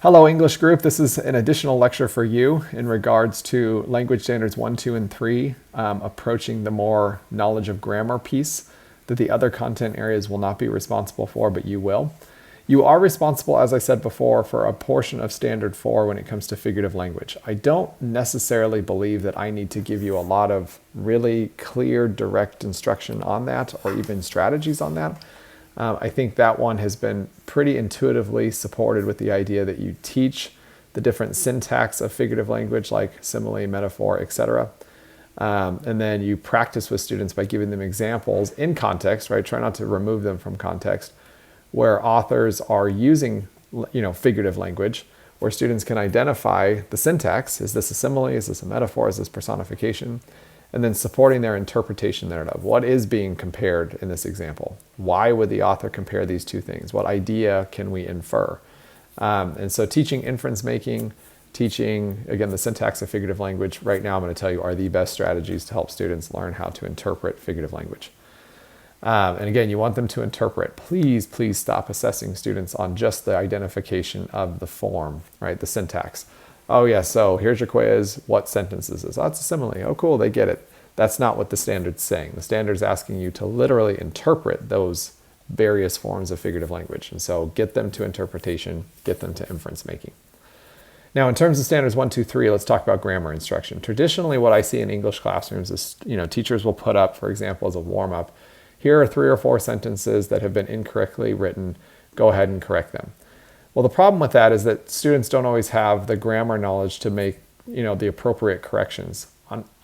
Hello, English group. This is an additional lecture for you in regards to language standards 1, 2, and 3, approaching the more knowledge of grammar piece that the other content areas will not be responsible for, but you will. You are responsible, as I said before, for a portion of standard 4 when it comes to figurative language. I don't necessarily believe that I need to give you a lot of really clear, direct instruction on that or even strategies on that. I think that one has been pretty intuitively supported with the idea that you teach the different syntax of figurative language like simile, metaphor, etc. And then you practice with students by giving them examples in context, right? Try not to remove them from context, where authors are using, figurative language, where students can identify the syntax. Is this a simile? Is this a metaphor? Is this personification? And then supporting their interpretation thereof. What is being compared in this example? Why would the author compare these two things? What idea can we infer? And so teaching inference making, teaching, again, the syntax of figurative language, right now I'm going to tell you are the best strategies to help students learn how to interpret figurative language. And again, you want them to interpret. Please stop assessing students on just the identification of the form, right? The syntax. Oh yeah, so here's your quiz. What sentence is this? Oh, that's a simile. Oh cool, they get it. That's not what the standard's saying. The standard's asking you to literally interpret those various forms of figurative language. And so get them to interpretation, get them to inference making. Now, in terms of standards 1, 2, 3, let's talk about grammar instruction. Traditionally, what I see in English classrooms is, teachers will put up, for example, as a warm-up, here are 3 or 4 sentences that have been incorrectly written. Go ahead and correct them. Well, the problem with that is that students don't always have the grammar knowledge to make, the appropriate corrections.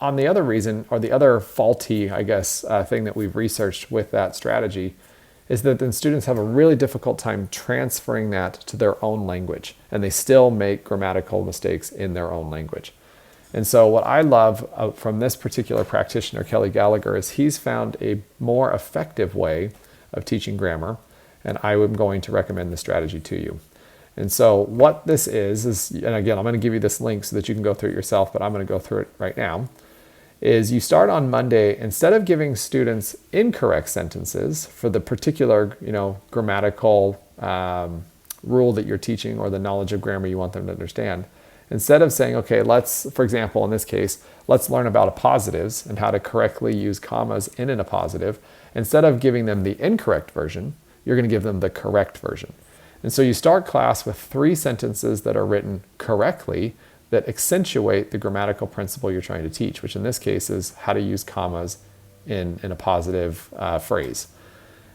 On the other reason, or the other faulty, thing that we've researched with that strategy is that then students have a really difficult time transferring that to their own language, and they still make grammatical mistakes in their own language. And so what I love from this particular practitioner, Kelly Gallagher, is he's found a more effective way of teaching grammar, and I am going to recommend the strategy to you. And so what this is, and again, I'm going to give you this link so that you can go through it yourself, but I'm going to go through it right now, is you start on Monday, instead of giving students incorrect sentences for the particular, grammatical rule that you're teaching or the knowledge of grammar you want them to understand, instead of saying, okay, let's, for example, in this case, let's learn about appositives and how to correctly use commas in an appositive, instead of giving them the incorrect version, you're going to give them the correct version. And so you start class with 3 sentences that are written correctly that accentuate the grammatical principle you're trying to teach, which in this case is how to use commas in a positive phrase.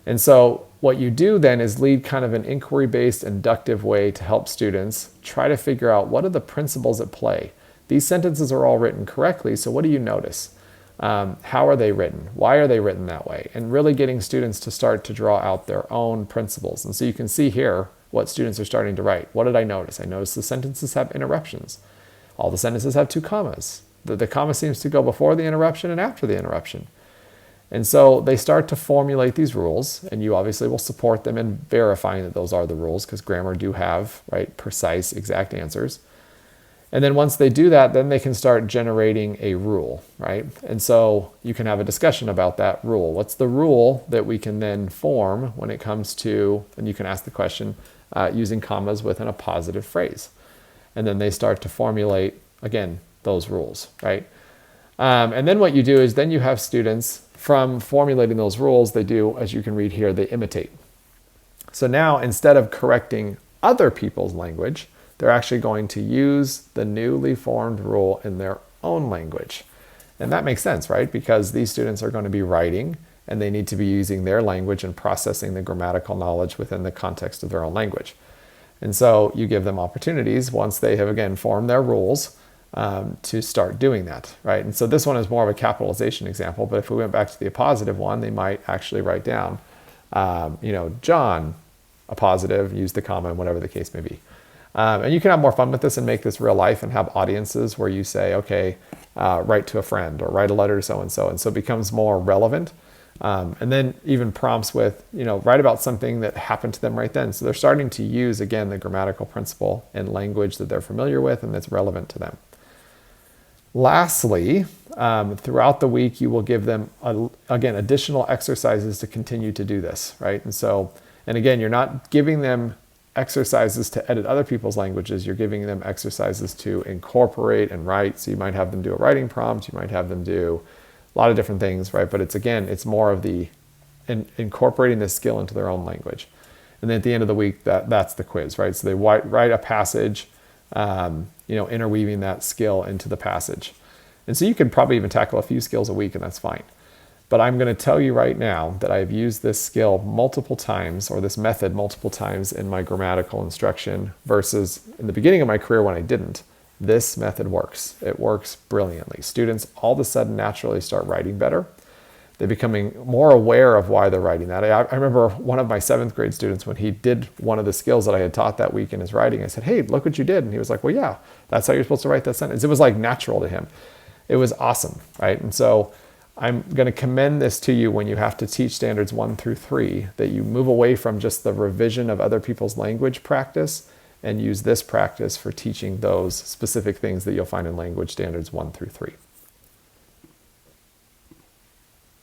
And so what you do then is lead kind of an inquiry-based inductive way to help students try to figure out what are the principles at play. These sentences are all written correctly, so what do you notice? How are they written? Why are they written that way? And really getting students to start to draw out their own principles. And so you can see here what students are starting to write. What did I notice? I noticed the sentences have interruptions. All the sentences have 2 commas. The comma seems to go before the interruption and after the interruption. And so they start to formulate these rules, and you obviously will support them in verifying that those are the rules, because grammar do have, right, precise, exact answers. And then once they do that, then they can start generating a rule, right? And so you can have a discussion about that rule. What's the rule that we can then form when it comes to, and you can ask the question, using commas within a positive phrase. And then they start to formulate, again, those rules, right? And then what you do is then you have students, from formulating those rules, they do, as you can read here, they imitate. So now, instead of correcting other people's language, they're actually going to use the newly formed rule in their own language. And that makes sense, right? Because these students are going to be writing, and they need to be using their language and processing the grammatical knowledge within the context of their own language. And so you give them opportunities once they have, again, formed their rules to start doing that, right? And so this one is more of a capitalization example, but if we went back to the appositive one, they might actually write down, John, appositive, use the comma, whatever the case may be. And you can have more fun with this and make this real life and have audiences where you say, okay, write to a friend or write a letter to so-and-so. And so it becomes more relevant. And then even prompts with, write about something that happened to them right then. So they're starting to use, again, the grammatical principle in language that they're familiar with and that's relevant to them. Lastly, throughout the week, you will give them, again, additional exercises to continue to do this, right? And again, you're not giving them exercises to edit other people's languages, you're giving them exercises to incorporate and write. So you might have them do a writing prompt, you might have them do a lot of different things, right? But it's more of the incorporating this skill into their own language. And then at the end of the week, that's the quiz, right? So they write a passage, interweaving that skill into the passage. And so you can probably even tackle a few skills a week, and that's fine. But I'm going to tell you right now that I've used this skill multiple times, or this method multiple times in my grammatical instruction versus in the beginning of my career when I didn't. This method works. It works brilliantly. Students all of a sudden naturally start writing better. They're becoming more aware of why they're writing that. I remember one of my 7th grade students, when he did one of the skills that I had taught that week in his writing, I said, "Hey, look what you did." And he was like, "Well, yeah, that's how you're supposed to write that sentence." It was like natural to him. It was awesome, right? And so I'm going to commend this to you when you have to teach standards 1 through 3, that you move away from just the revision of other people's language practice and use this practice for teaching those specific things that you'll find in language standards 1 through 3.